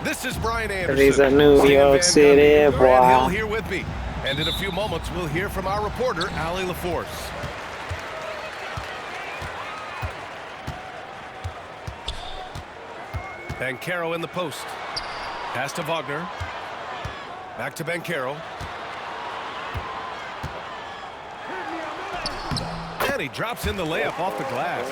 This is Brian Anderson. He's a New York City boy. Grant Hill here with me. And in a few moments, we'll hear from our reporter, Allie LaForce. Banchero in the post. Pass to Wagner. Back to Banchero. And he drops in the layup off the glass.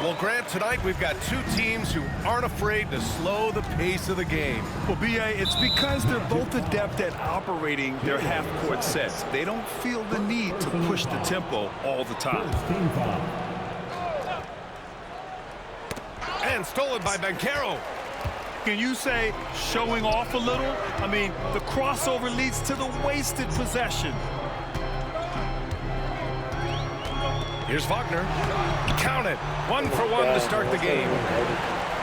Well, Grant, tonight we've got two teams who aren't afraid to slow the pace of the game. Well, B.A., it's because they're both adept at operating their half-court sets. They don't feel the need to push the tempo all the time. And stolen by Banchero. Can you say showing off a little? I mean, the crossover leads to the wasted possession. Here's Wagner. Count it. 1 for 1 to start the game.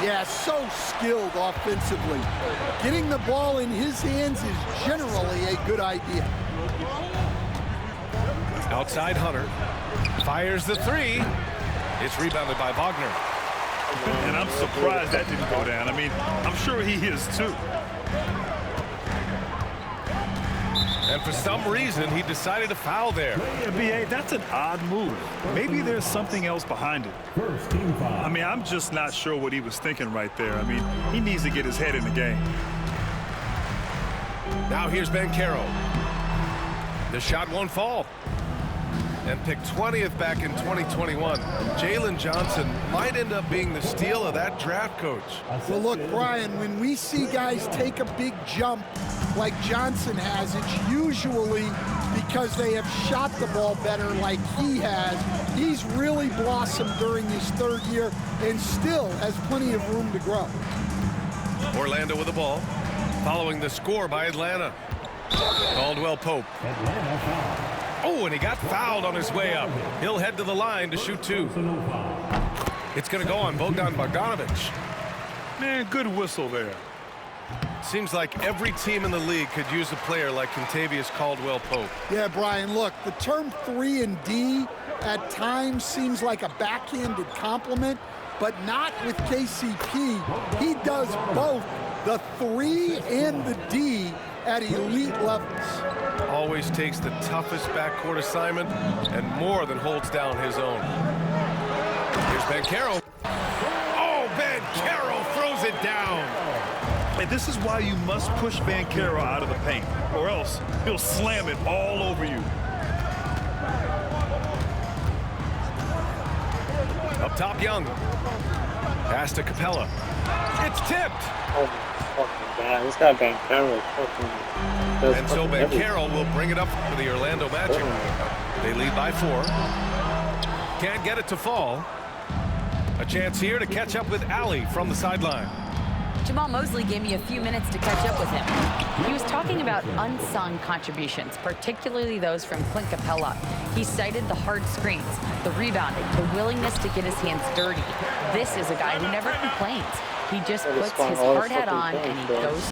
Yeah, so skilled offensively. Getting the ball in his hands is generally a good idea. Outside Hunter. Fires the three. It's rebounded by Wagner. And I'm surprised that didn't go down. I mean, I'm sure he is too. And for some reason, he decided to foul there. Yeah, B.A., that's an odd move. Maybe there's something else behind it. I mean, I'm just not sure what he was thinking right there. I mean, he needs to get his head in the game. Now here's Banchero. The shot won't fall. And picked 20th back in 2021. Jalen Johnson might end up being the steal of that draft coach. Well, look, Brian, when we see guys take a big jump like Johnson has, it's usually because they have shot the ball better like he has. He's really blossomed during his third year and still has plenty of room to grow. Orlando with the ball, following the score by Atlanta. Caldwell Pope. Oh, and he got fouled on his way up. He'll head to the line to shoot two. It's going to go on Bogdan Bogdanovic. Man, good whistle there. Seems like every team in the league could use a player like Kentavious Caldwell Pope. Yeah, Brian, look, the term 3 and D at times seems like a backhanded compliment, but not with KCP. He does both the 3 and the D at elite levels. Always takes the toughest backcourt assignment and more than holds down his own. Here's Banchero. Oh, Banchero throws it down. And this is why you must push Banchero out of the paint, or else he'll slam it all over you. Up top, Young. Pass to Capella. It's tipped. Yeah, he's got Banchero. And so Banchero will bring it up for the Orlando Magic. They lead by 4. Can't get it to fall. A chance here to catch up with Allie from the sideline. Jamal Mosley gave me a few minutes to catch up with him. He was talking about unsung contributions, particularly those from Clint Capella. He cited the hard screens, the rebounding, the willingness to get his hands dirty. This is a guy who never complains. He just puts his hard hat on and he goes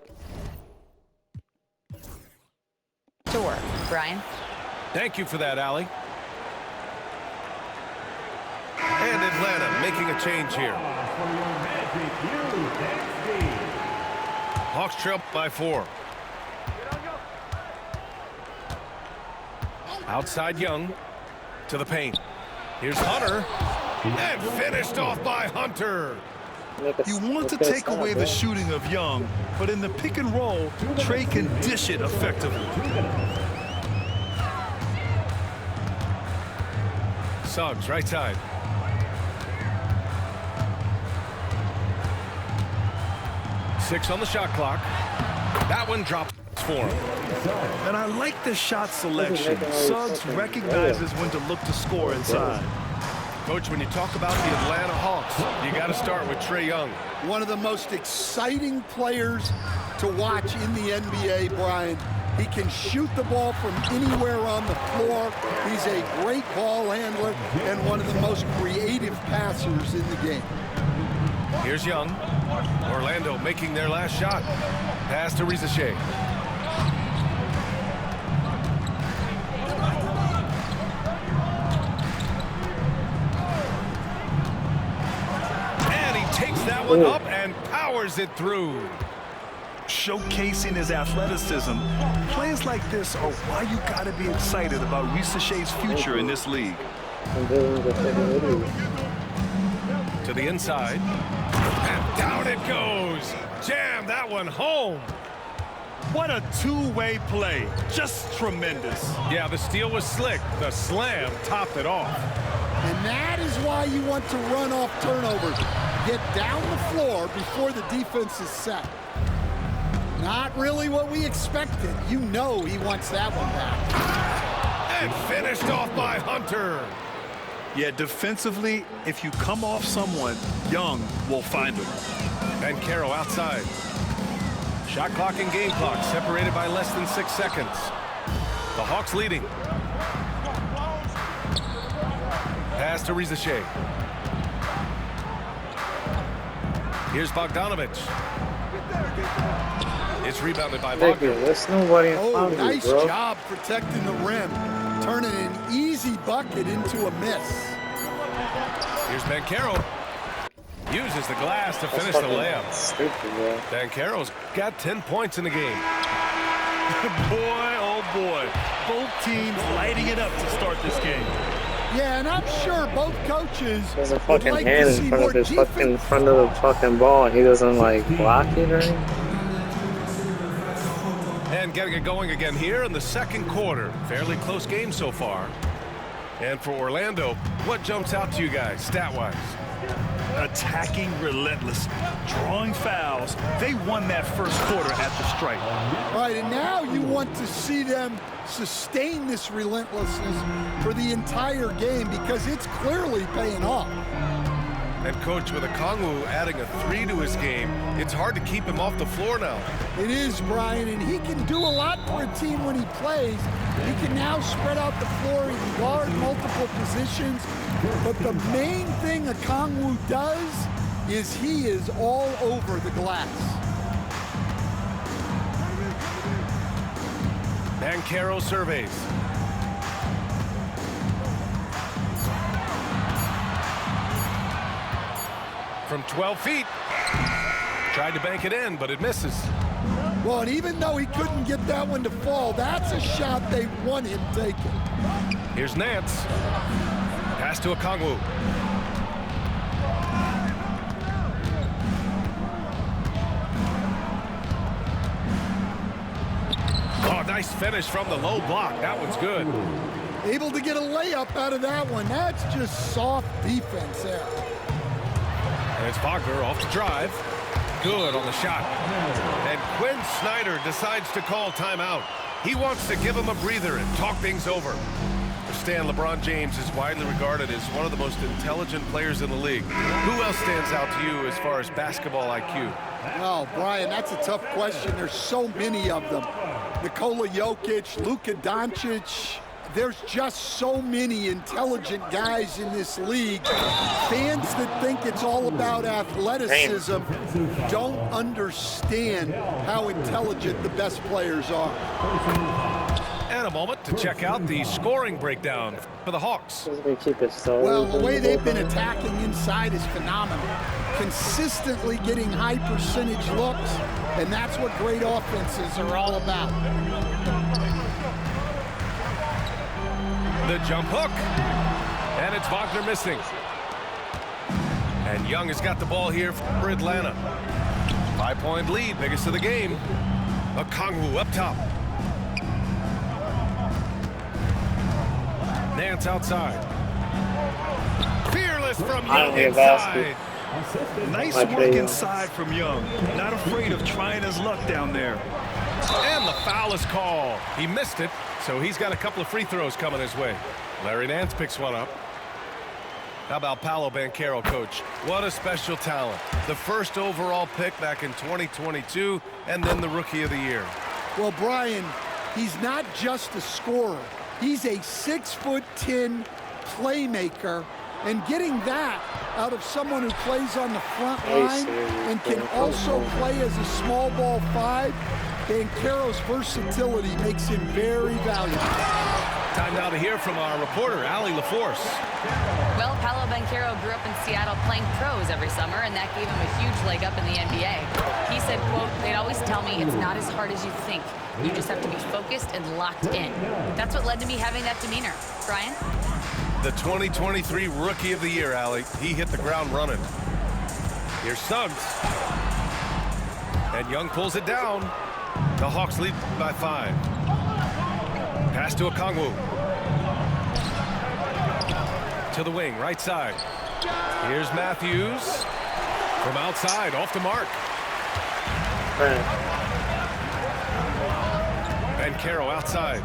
to work. Brian? Thank you for that, Allie. And Atlanta making a change here. Hawks trail by 4. Outside Young to the paint. Here's Hunter. And finished off by Hunter. You want to take away the shooting of Young, but in the pick and roll, Trae can dish it effectively. Suggs, right side. Six on the shot clock. That one drops for him. And I like the shot selection. Suggs recognizes when to look to score inside. Coach, when you talk about the Atlanta Hawks, you got to start with Trae Young. One of the most exciting players to watch in the NBA, Brian. He can shoot the ball from anywhere on the floor. He's a great ball handler and one of the most creative passers in the game. Here's Young. Orlando making their last shot. Pass to Rizachet. And he takes that one up and powers it through. showcasing his athleticism. Plays like this are why you got to be excited about Risache's future in this league. To the inside. And down it goes. Jam that one home. What a two-way play. Just tremendous. Yeah, the steal was slick. The slam topped it off. And that is why you want to run off turnovers. Get down the floor before the defense is set. Not really what we expected. You know he wants that one back. And finished off by Hunter. Yeah, defensively, if you come off someone, Young will find him. And Caro outside. Shot clock and game clock separated by less than 6 seconds. The Hawks leading. Pass to Risache. Here's Bogdanovich. It's rebounded by Wagner. There's nobody in front of you, Nice bro. job protecting the rim. Turning an easy bucket into a miss. Here's Bancaro. Uses the glass to finish the layup. Stupid, bro. Bancaro's got 10 points in the game. Boy, oh boy. Both teams lighting it up to start this game. Yeah, and I'm sure both coaches There's a would fucking like hand to in see front more of his fucking defense. front of the fucking ball, and he doesn't like block it or anything. And getting it going again here in the second quarter. Fairly close game so far. And for Orlando, what jumps out to you guys stat-wise? Attacking relentless, drawing fouls. They won that first quarter at the stripe. Right, and now you want to see them sustain this relentlessness for the entire game because it's clearly paying off. And Coach, with Okongwu adding a 3 to his game, it's hard to keep him off the floor now. It is, Brian, and he can do a lot for a team when he plays. He can now spread out the floor, he can guard multiple positions. But the main thing Okongwu does is he is all over the glass. Bancaro surveys. From 12 feet. Tried to bank it in, but it misses. Well, and even though he couldn't get that one to fall, that's a shot they want him taking. Here's Nance. Pass to Okongwu. Oh, nice finish from the low block. That one's good. Able to get a layup out of that one. That's just soft defense there. And it's Wagner off the drive. Good on the shot. And Quinn Snyder decides to call timeout. He wants to give him a breather and talk things over. Stan, LeBron James is widely regarded as one of the most intelligent players in the league. Who else stands out to you as far as basketball IQ? Oh, Brian, that's a tough question. There's so many of them. Nikola Jokic, Luka Doncic. There's just so many intelligent guys in this league. Fans that think it's all about athleticism don't understand how intelligent the best players are. And a moment to check out the scoring breakdown for the Hawks. Keep it slow. Well, the way they've been attacking inside is phenomenal. Consistently getting high percentage looks, and that's what great offenses are all about. The jump hook. And it's Wagner missing. And Young has got the ball here for Atlanta. 5-point lead, biggest of the game. Okongwu up top. Nance outside. Fearless from Young inside. Nice work inside from Young. Not afraid of trying his luck down there. And the foul is called. He missed it, so he's got a couple of free throws coming his way. Larry Nance picks one up. How about Paolo Banchero, Coach? What a special talent. The first overall pick back in 2022, and then the Rookie of the Year. Well, Brian, he's not just a scorer. He's a 6'10" playmaker, and getting that out of someone who plays on the front line and can also play as a small ball 5, Banchero's versatility makes him very valuable. Time now to hear from our reporter, Allie LaForce. Well, Paolo Banchero grew up in Seattle playing pros every summer, and that gave him a huge leg up in the NBA. He said, quote, they'd always tell me it's not as hard as you think. You just have to be focused and locked in. That's what led to me having that demeanor. Brian? The 2023 Rookie of the Year, Allie. He hit the ground running. Here's Suggs. And Young pulls it down. The Hawks lead by 5. Pass to Okongwu. To the wing, right side. Here's Matthews. From outside, off the mark. Caro outside.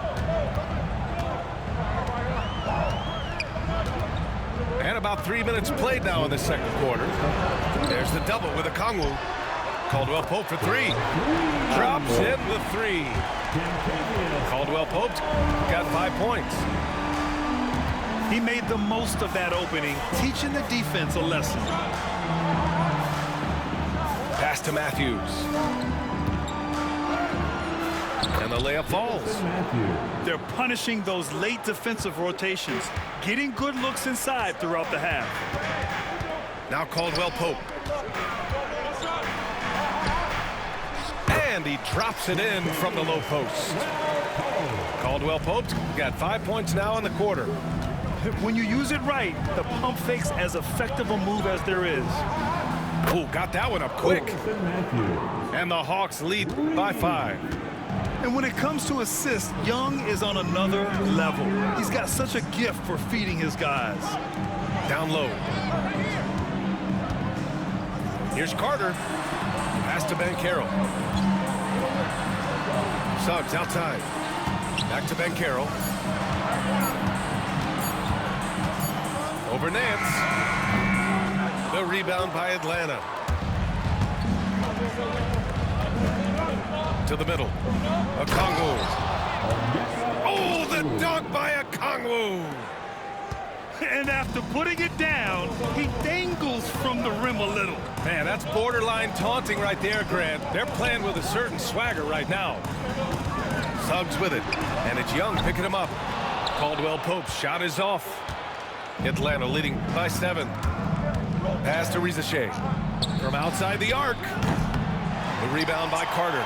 And about 3 minutes played now in the second quarter. There's the double with Okongwu. Caldwell Pope for 3. Drops in the 3. Caldwell Pope got 5 points. He made the most of that opening, teaching the defense a lesson. Pass to Matthews. And the layup falls. They're punishing those late defensive rotations, getting good looks inside throughout the half. Now Caldwell Pope. And he drops it in from the low post. Caldwell Pope's got 5 points now in the quarter. When you use it right, the pump fake's as effective a move as there is. Oh, got that one up quick. And the Hawks lead by 5. And when it comes to assists, Young is on another level. He's got such a gift for feeding his guys. Down low. Here's Carter. Pass to Banchero. Suggs outside. Back to Banchero. Over Nance. The rebound by Atlanta. To the middle. Okongwu. Oh, the dunk by Okongwu. And after putting it down, he dangles from the rim a little. Man, that's borderline taunting right there, Grant. They're playing with a certain swagger right now. Suggs with it, and it's Young picking him up. Caldwell Pope's shot is off. Atlanta leading by 7. Pass to Rizachet. From outside the arc. The rebound by Carter.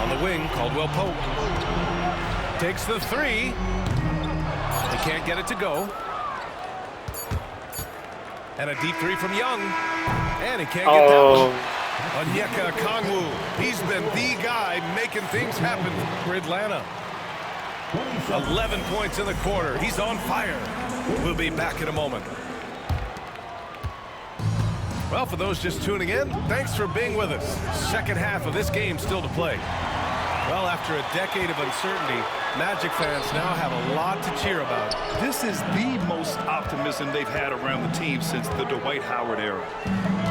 On the wing, Caldwell Pope. Takes the 3. He can't get it to go. And a deep 3 from Young. And he can't get that one. Onyeka Okongwu. He's been the guy making things happen for Atlanta. 11 points in the quarter. He's on fire. We'll be back in a moment. Well, for those just tuning in, thanks for being with us. Second half of this game still to play. Well, after a decade of uncertainty, Magic fans now have a lot to cheer about. This is the most optimism they've had around the team since the Dwight Howard era.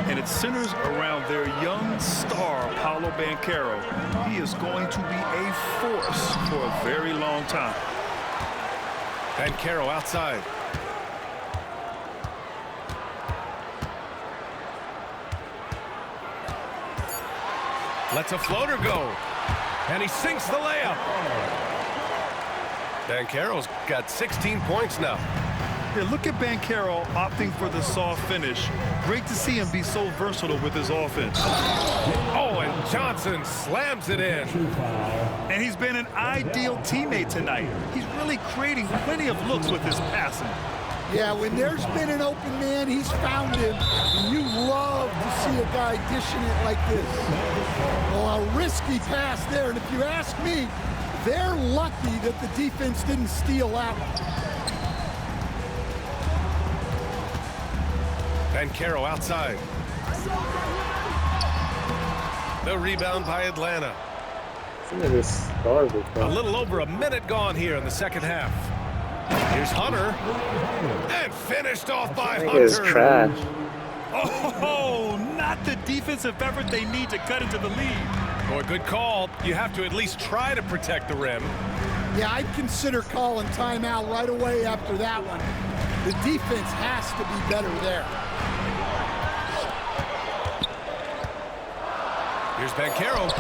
And it centers around their young star, Paolo Banchero. He is going to be a force for a very long time. Banchero outside. Lets a floater go. And he sinks the layup. Banchero's got 16 points now. Yeah, look at Banchero opting for the soft finish. Great to see him be so versatile with his offense. Oh, and Johnson slams it in. And he's been an ideal teammate tonight. He's really creating plenty of looks with his passing. Yeah, when there's been an open man, he's found him. And you love to see a guy dishing it like this. Well, a risky pass there. And if you ask me, they're lucky that the defense didn't steal that one. Banchero outside. The rebound by Atlanta. A little over a minute gone here in the second half. Here's Hunter. And finished off by Hunter. It's trash. Oh, not the defensive effort they need to cut into the lead. Boy, good call. You have to at least try to protect the rim. Yeah, I'd consider calling timeout right away after that one. The defense has to be better there. Here's Banchero.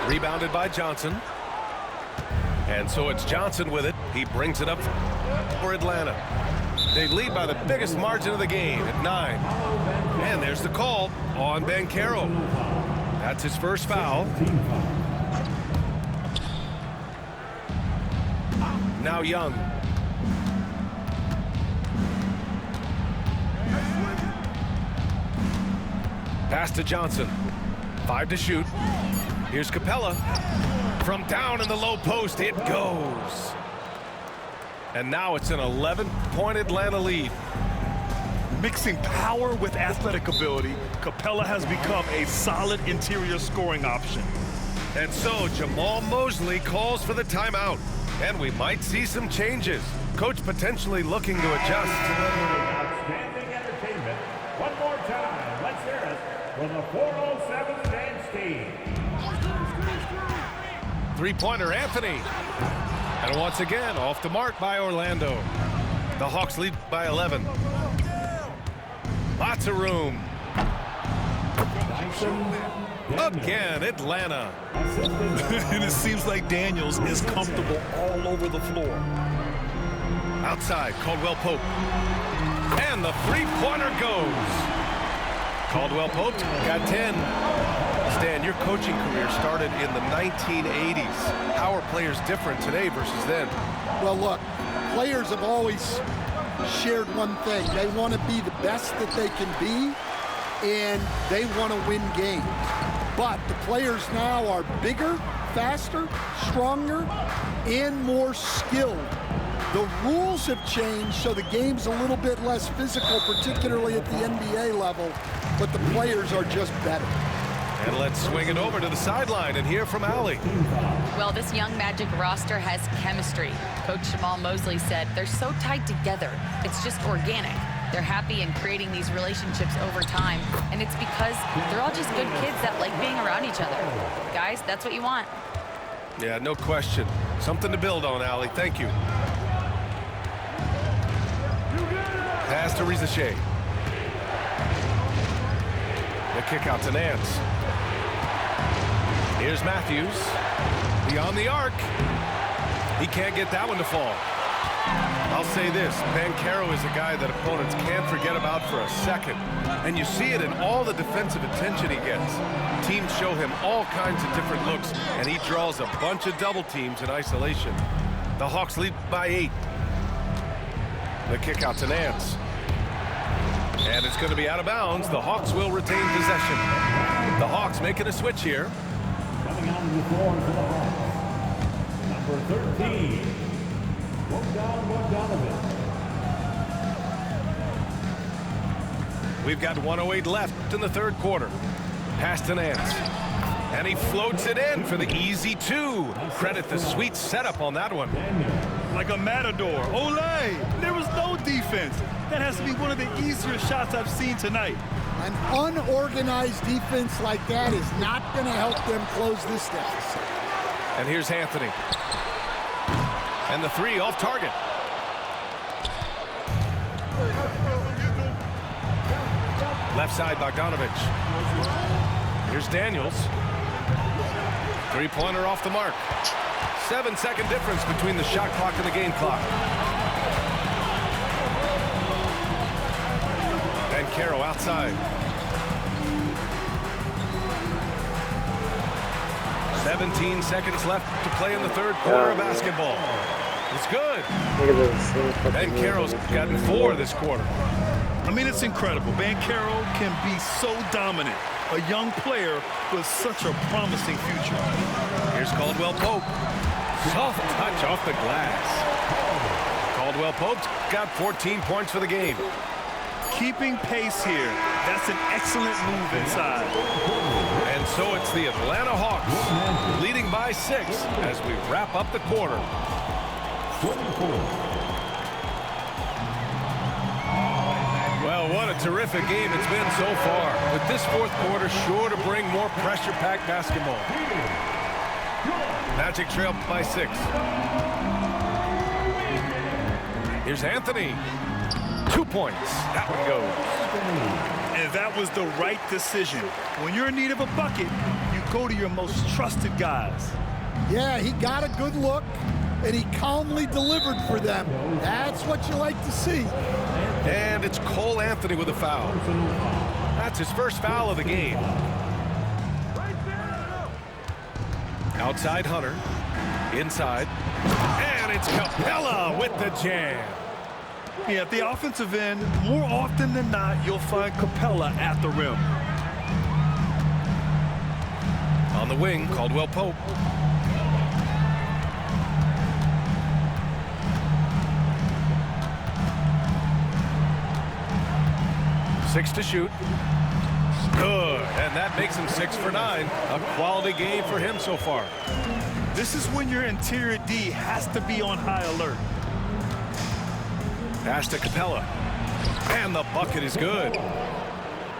Rebounded by Johnson. And so it's Johnson with it. He brings it up for Atlanta. They lead by the biggest margin of the game at 9. And there's the call on Banchero. That's his first foul. Now Young. Pass to Johnson. 5 to shoot. Here's Capella. From down in the low post, it goes. And now it's an 11-point Atlanta lead. Mixing power with athletic ability, Capella has become a solid interior scoring option. And so Jamal Mosley calls for the timeout. And we might see some changes. Coach potentially looking to adjust. Outstanding entertainment. One more time. Let's hear it for the 407 dance team. Three-pointer, Anthony. And once again, off the mark by Orlando. The Hawks lead by 11. Lots of room. Again, Atlanta. And it seems like Daniels is comfortable all over the floor. Outside, Caldwell Pope. And the three-pointer goes. Caldwell Pope got 10. Stan, your coaching career started in the 1980s. How are players different today versus then? Well, look, players have always shared one thing. They want to be the best that they can be, and they want to win games. But the players now are bigger, faster, stronger, and more skilled. The rules have changed, so the game's a little bit less physical, particularly at the NBA level, but the players are just better. And let's swing it over to the sideline and hear from Allie. Well, this young Magic roster has chemistry. Coach Jamal Mosley said they're so tied together, it's just organic. They're happy in creating these relationships over time, and it's because they're all just good kids that like being around each other. Guys, that's what you want. Yeah, no question. Something to build on, Allie. Thank you. Pass to Rizachet. The kick out to Nance. Here's Matthews. Beyond the arc. He can't get that one to fall. I'll say this, Banchero is a guy that opponents can't forget about for a second. And you see it in all the defensive attention he gets. Teams show him all kinds of different looks, and he draws a bunch of double teams in isolation. The Hawks lead by 8. The kick out to Nance. And it's going to be out of bounds. The Hawks will retain possession. The Hawks making a switch here. Coming out of the floor for the Hawks. Number 13. We've got 1:08 left in the third quarter. Pass to Nance. And he floats it in for the easy 2. Credit the sweet setup on that one. Like a matador. Olay! There was no defense. That has to be one of the easier shots I've seen tonight. An unorganized defense like that is not going to help them close this deficit. And here's Anthony. And the 3 off target. Left side, Bogdanovich. Here's Daniels. Three-pointer off the mark. 7-second difference between the shot clock and the game clock. Banchero outside. 17 seconds left to play in the third quarter of basketball. It's good. Banchero's gotten 4 this quarter. I mean, it's incredible. Banchero can be so dominant. A young player with such a promising future. Here's Caldwell Pope. Soft touch off the glass. Caldwell Pope's got 14 points for the game. Keeping pace here. That's an excellent move inside. And so it's the Atlanta Hawks leading by 6 as we wrap up the quarter. Well, what a terrific game it's been so far. With this fourth quarter sure to bring more pressure-packed basketball. Magic trail by 6. Here's Anthony. 2 points. That one goes. And that was the right decision. When you're in need of a bucket, you go to your most trusted guys. Yeah, he got a good look, and he calmly delivered for them. That's what you like to see. And it's Cole Anthony with a foul. That's his first foul of the game. Outside Hunter. Inside. And it's Capella with the jam. Yeah, at the offensive end, more often than not, you'll find Capella at the rim. On the wing, Caldwell Pope. Six to shoot. Good, and that makes him 6 for 9. A quality game for him so far. This is when your interior D has to be on high alert. Pass to Capella. And the bucket is good.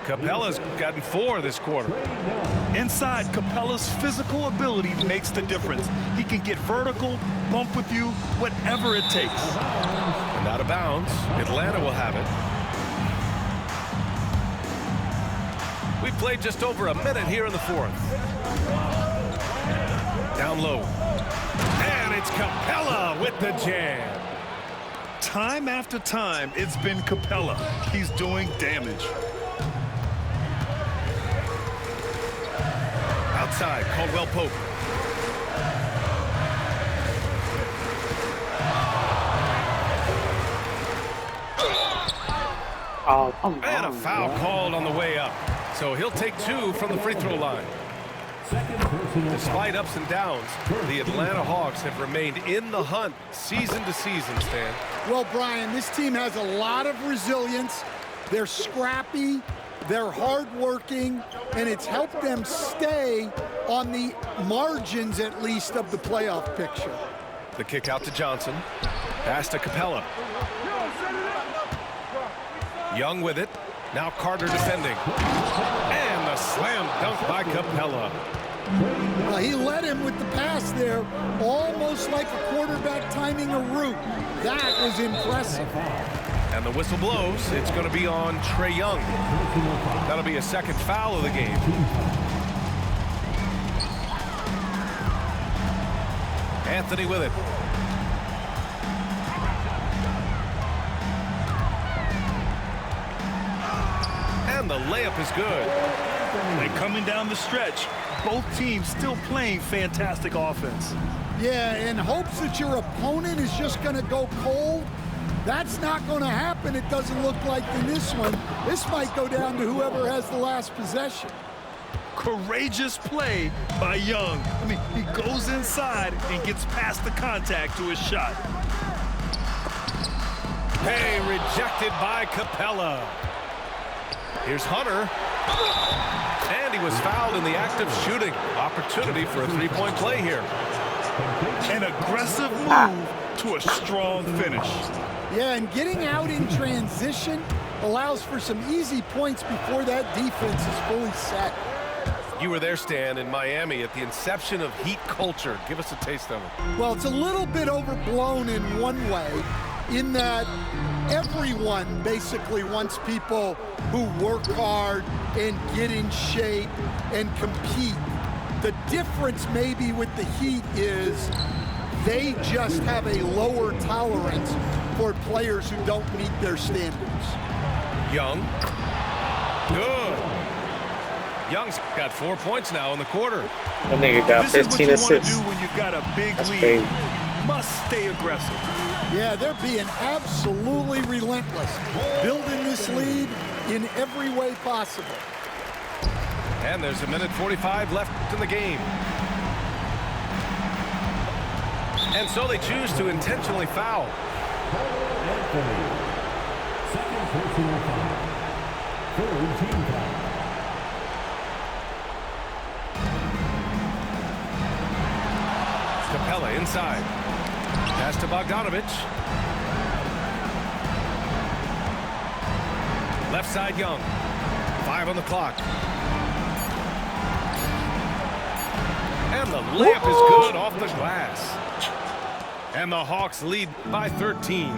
Capella's gotten 4 this quarter. Inside, Capella's physical ability makes the difference. He can get vertical, bump with you, whatever it takes. And out of bounds. Atlanta will have it. We played just over a minute here in the fourth. Down low. And it's Capella with the jam. Time after time, it's been Capella. He's doing damage. Outside, Caldwell Pope. Oh, come And a on. foul called on the way up. So he'll take 2 from the free throw line. Despite ups and downs, the Atlanta Hawks have remained in the hunt season to season, Stan. Well, Brian, this team has a lot of resilience. They're scrappy, they're hardworking, and it's helped them stay on the margins, at least, of the playoff picture. The kick out to Johnson. Pass to Capella. Young with it. Now Carter defending. And the slam dunk by Capella. Well, he led him with the pass there, almost like a quarterback timing a route. That was impressive. And the whistle blows. It's going to be on Trae Young. That'll be a second foul of the game. Anthony with it. And the layup is good. And coming down the stretch, both teams still playing fantastic offense. Yeah, in hopes that your opponent is just going to go cold. That's not going to happen, it doesn't look like in this one. This might go down to whoever has the last possession. Courageous play by Young. I mean, he goes inside and gets past the contact to his shot. Hey, rejected by Capella. Here's Hunter. And he was fouled in the act of shooting. Opportunity for a three-point play here. An aggressive move to a strong finish. Yeah, and getting out in transition allows for some easy points before that defense is fully set. You were there, Stan, in Miami at the inception of Heat culture. Give us a taste of it. Well, it's a little bit overblown in one way, in that everyone basically wants people who work hard and get in shape and compete. The difference maybe with the Heat is they just have a lower tolerance for players who don't meet their standards. Young. Good. Young's got 4 points now in the quarter. That nigga got 15 This is what you want to assists. do when you've got a big That's lead. crazy. Must stay aggressive. Yeah, they're being absolutely relentless, building this lead in every way possible. And there's a minute 45 left in the game. And so they choose to intentionally foul. Anthony. Second personal foul. Third team foul. Capella inside. Pass to Bogdanovich. Left side Young. 5 on the clock. And the layup is good off the glass. And the Hawks lead by 13.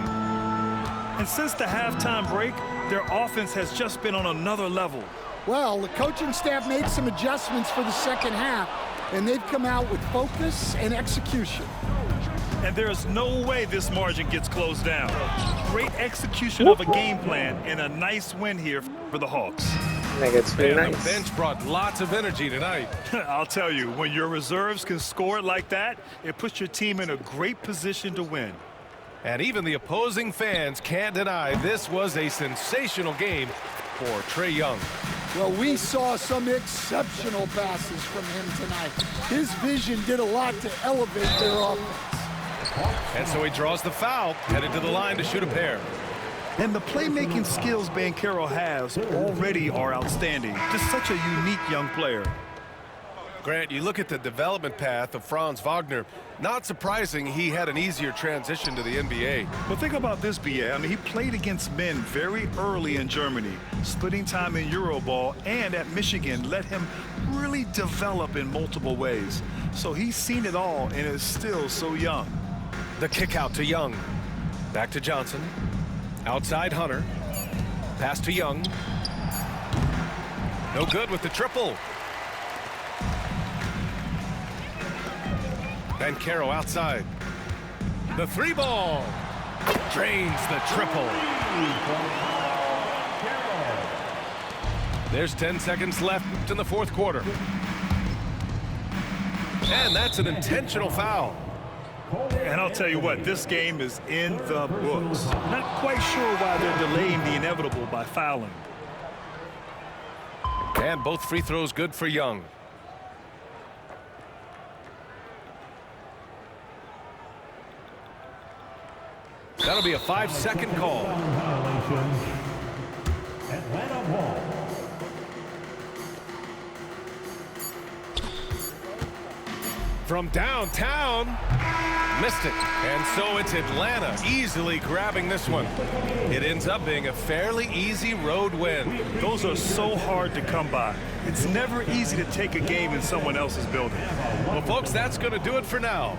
And since the halftime break, their offense has just been on another level. Well, the coaching staff made some adjustments for the second half, and they've come out with focus and execution. And there's no way this margin gets closed down. Great execution of a game plan and a nice win here for the Hawks. Nigga, too And nice. the bench brought lots of energy tonight. I'll tell you, when your reserves can score like that, it puts your team in a great position to win. And even the opposing fans can't deny this was a sensational game for Trae Young. Well, we saw some exceptional passes from him tonight. His vision did a lot to elevate their offense. And so he draws the foul, headed to the line to shoot a pair. And the playmaking skills Banchero has already are outstanding. Just such a unique young player. Grant, you look at the development path of Franz Wagner. Not surprising he had an easier transition to the NBA. But think about this, B.A. I mean, he played against men very early in Germany, splitting time in Euroball, and at Michigan let him really develop in multiple ways. So he's seen it all and is still so young. The kick out to Young. Back to Johnson. Outside Hunter. Pass to Young. No good with the triple. Banchero outside. The three ball. Drains the triple. There's 10 seconds left in the fourth quarter. And that's an intentional foul. And I'll tell you what, this game is in the books. Not quite sure why they're delaying the inevitable by fouling. And both free throws good for Young. That'll be a 5-second call. Atlanta ball. From downtown, missed it. And so it's Atlanta easily grabbing this one. It ends up being a fairly easy road win. Those are so hard to come by. It's never easy to take a game in someone else's building. Well, folks, that's going to do it for now.